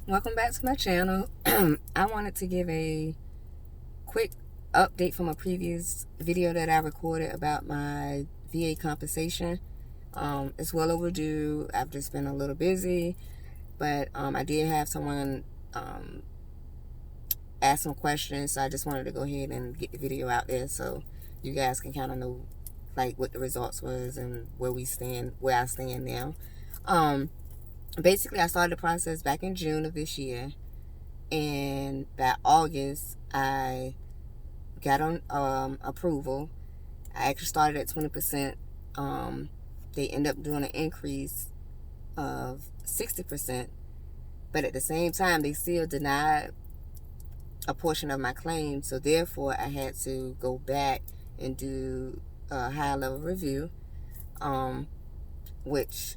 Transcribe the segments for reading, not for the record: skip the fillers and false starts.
Welcome back to my channel. I wanted to give a quick update from a previous video that I recorded about my VA compensation. It's well overdue. I've just been a little busy, but I did have someone ask some questions, so I just wanted to go ahead and get the video out there so you guys can kind of know like what the results was and where I stand now. Basically, I started the process back in June of this year, and by August, I got on approval. I actually started at 20%. They end up doing an increase of 60%, but at the same time, they still denied a portion of my claim, so therefore, I had to go back and do a high-level review, which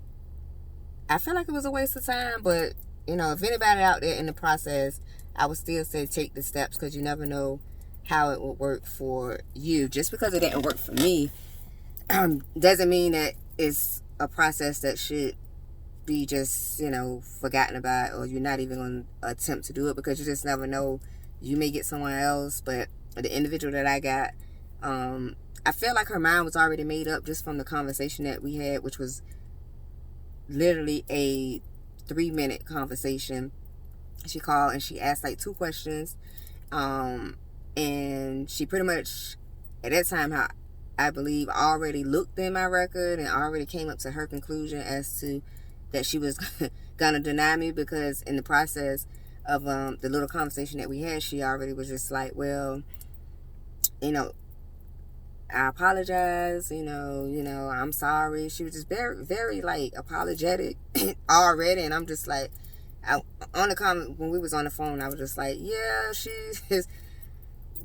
I feel like it was a waste of time, but if anybody out there in the process, I would still say take the steps, because you never know how it will work for you. Just because it didn't work for me doesn't mean that it's a process that should be just forgotten about, or you're not even going to attempt to do it, because you just never know. You may get someone else, but the individual that I got, I feel like her mind was already made up just from the conversation that we had, which was literally a 3-minute conversation. She called and she asked like 2 questions, and she pretty much at that time, I believe, already looked in my record and already came up to her conclusion as to that she was gonna deny me, because in the process of the little conversation that we had, she already was just like, well, I apologize, I'm sorry. She was just very, very like apologetic already, and I'm just like, on the comment when we was on the phone, I was just like, yeah,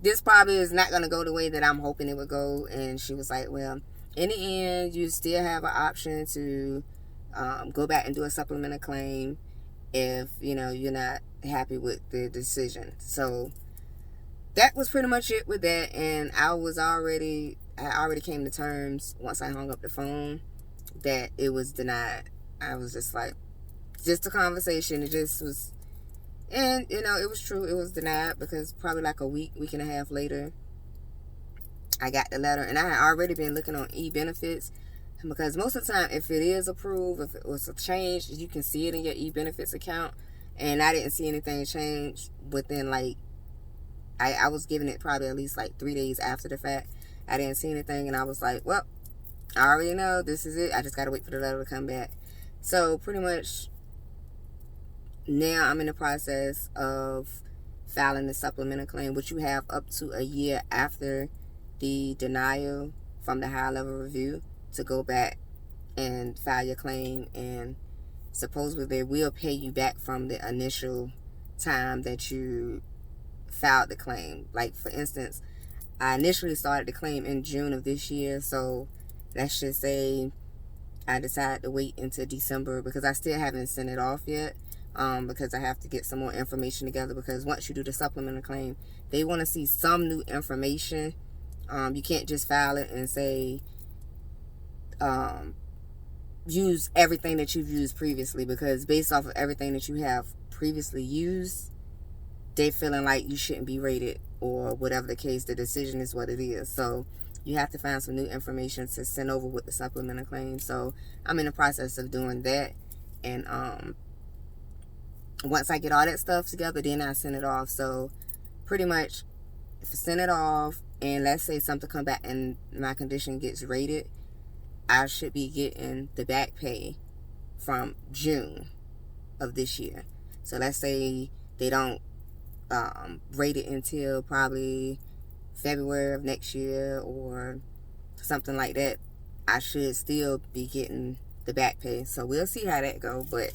this probably is not gonna go the way that I'm hoping it would go. And she was like, well, in the end, you still have an option to go back and do a supplemental claim if you're not happy with the decision. So that was pretty much it with that, and I already came to terms once I hung up the phone that it was denied. I was just like, just a conversation, it just was, and it was true, it was denied, because probably like a week and a half later, I got the letter, and I had already been looking on e-benefits, because most of the time, if it is approved, if it was a change, you can see it in your e-benefits account, and I didn't see anything change within like, I was giving it probably at least like 3 days after the fact. I didn't see anything, and I was like, well, I already know this is it. I just got to wait for the letter to come back. So pretty much now I'm in the process of filing the supplemental claim, which you have up to a year after the denial from the high-level review to go back and file your claim, and supposedly they will pay you back from the initial time that you filed the claim. Like, for instance, I initially started the claim in June of this year, so let's just say I decided to wait until December, because I still haven't sent it off yet, because I have to get some more information together, because once you do the supplemental claim, they want to see some new information. You can't just file it and say use everything that you've used previously, because based off of everything that you have previously used, they feeling like you shouldn't be rated, or whatever the case, the decision is what it is. So you have to find some new information to send over with the supplemental claim. So I'm in the process of doing that, and once I get all that stuff together, then I send it off. So pretty much, if I send it off and let's say something come back and my condition gets rated, I should be getting the back pay from June of this year. So let's say they don't rate it until probably February of next year or something like that, I should still be getting the back pay. So we'll see how that go, but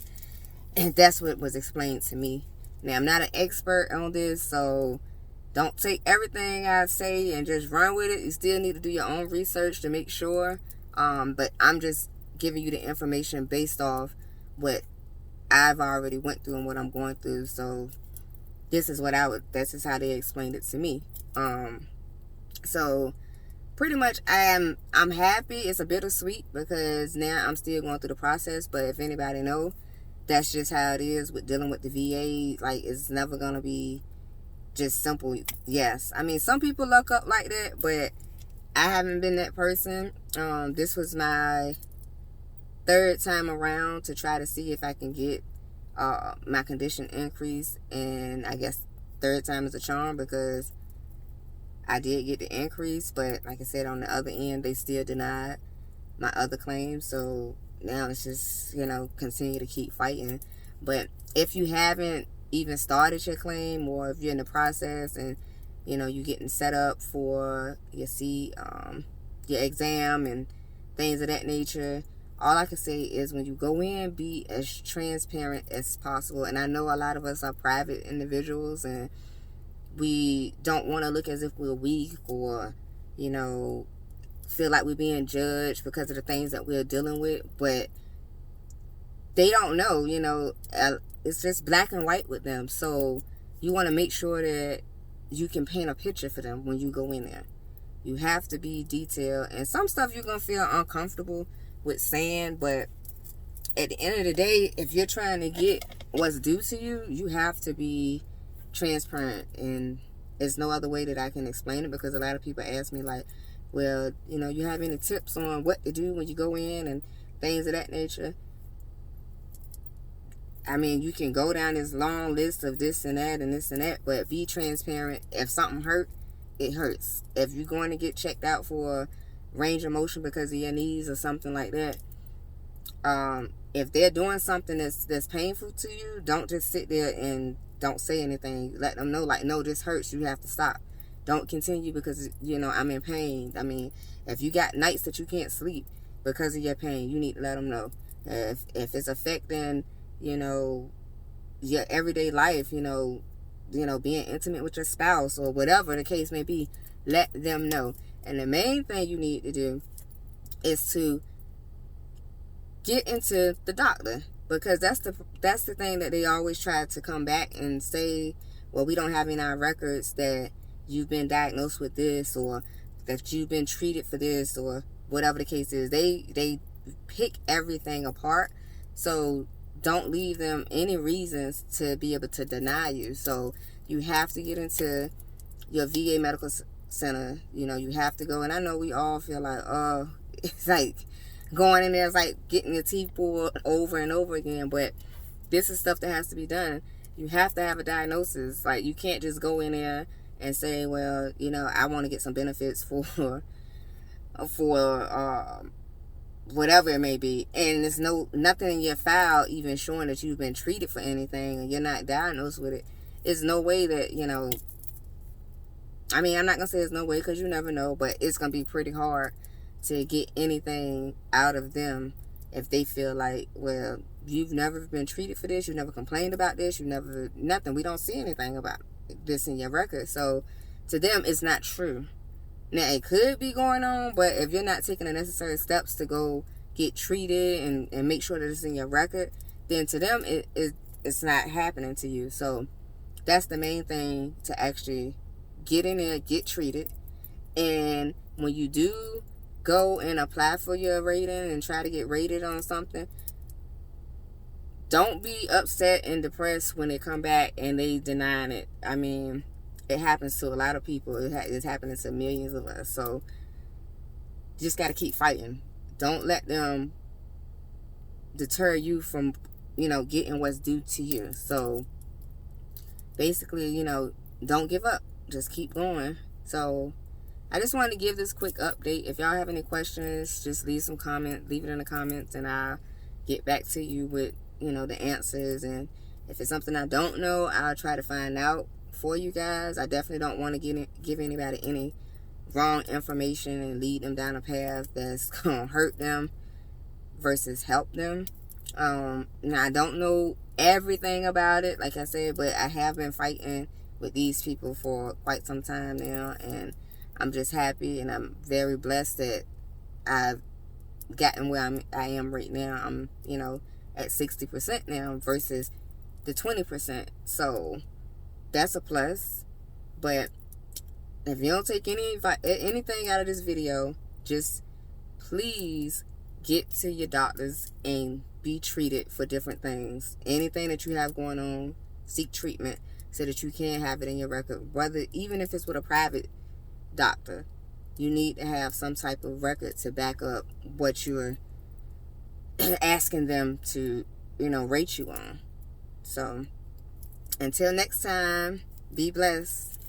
that's what was explained to me. Now, I'm not an expert on this, so don't take everything I say and just run with it. You still need to do your own research to make sure, but I'm just giving you the information based off what I've already went through and what I'm going through. So this is this is how they explained it to me. So pretty much I'm happy. It's a bittersweet, because now I'm still going through the process, but if anybody know, that's just how it is with dealing with the VA. Like, it's never going to be just simple yes. I mean, some people luck up like that, but I haven't been that person. This was my third time around to try to see if I can get my condition increased, and I guess third time is a charm, because I did get the increase, but like I said, on the other end, they still denied my other claims. So now it's just, continue to keep fighting. But if you haven't even started your claim, or if you're in the process and you're getting set up for your your exam and things of that nature, all I can say is, when you go in, be as transparent as possible. And I know a lot of us are private individuals, and we don't want to look as if we're weak, or feel like we're being judged because of the things that we're dealing with. But they don't know, it's just black and white with them. So you want to make sure that you can paint a picture for them when you go in there. You have to be detailed, and some stuff you're going to feel uncomfortable with saying, but at the end of the day, if you're trying to get what's due to you, you have to be transparent. And there's no other way that I can explain it, because a lot of people ask me, like, well, you have any tips on what to do when you go in and things of that nature? I mean, you can go down this long list of this and that and this and that, but be transparent. If something hurt, it hurts. If you're going to get checked out for range of motion because of your knees or something like that, if they're doing something that's painful to you, don't just sit there and don't say anything. Let them know, like, no, this hurts, you have to stop. Don't continue because I'm in pain. I mean, if you got nights that you can't sleep because of your pain, you need to let them know. If it's affecting your everyday life, being intimate with your spouse or whatever the case may be, let them know. And the main thing you need to do is to get into the doctor, because that's the thing that they always try to come back and say, well, we don't have in our records that you've been diagnosed with this, or that you've been treated for this, or whatever the case is. They pick everything apart, so don't leave them any reasons to be able to deny you. So you have to get into your VA medical center. You have to go. And I know we all feel like, oh, it's like going in there is like getting your teeth pulled over and over again. But this is stuff that has to be done. You have to have a diagnosis. Like, you can't just go in there and say, well, I want to get some benefits for whatever it may be, and there's nothing in your file even showing that you've been treated for anything, and you're not diagnosed with it. There's no way that I mean, I'm not gonna say there's no way, because you never know, but it's gonna be pretty hard to get anything out of them if they feel like, well, you've never been treated for this, you never complained about this, nothing, we don't see anything about this in your record. So to them, it's not true. Now, it could be going on, but if you're not taking the necessary steps to go get treated and make sure that it's in your record, then to them, it's not happening to you. So that's the main thing, to actually get in there, get treated. And when you do go and apply for your rating and try to get rated on something, don't be upset and depressed when they come back and they deny it. I mean, it happens to a lot of people. It's happening to millions of us. So you just got to keep fighting. Don't let them deter you from, getting what's due to you. So basically, don't give up. Just keep going. So I just wanted to give this quick update. If y'all have any questions, just leave it in the comments, and I'll get back to you with, the answers. And if it's something I don't know, I'll try to find out for you guys. I definitely don't want to give anybody any wrong information and lead them down a path that's gonna hurt them versus help them. Now, I don't know everything about it, like I said, but I have been fighting with these people for quite some time now, and I'm just happy, and I'm very blessed that I've gotten where I am right now. I'm at 60% now versus the 20%. So that's a plus. But if you don't take anything out of this video, just please get to your doctors and be treated for different things. Anything that you have going on, seek treatment so that you can have it in your record. Whether, even if it's with a private doctor, you need to have some type of record to back up what you're asking them to, rate you on. So, until next time, be blessed.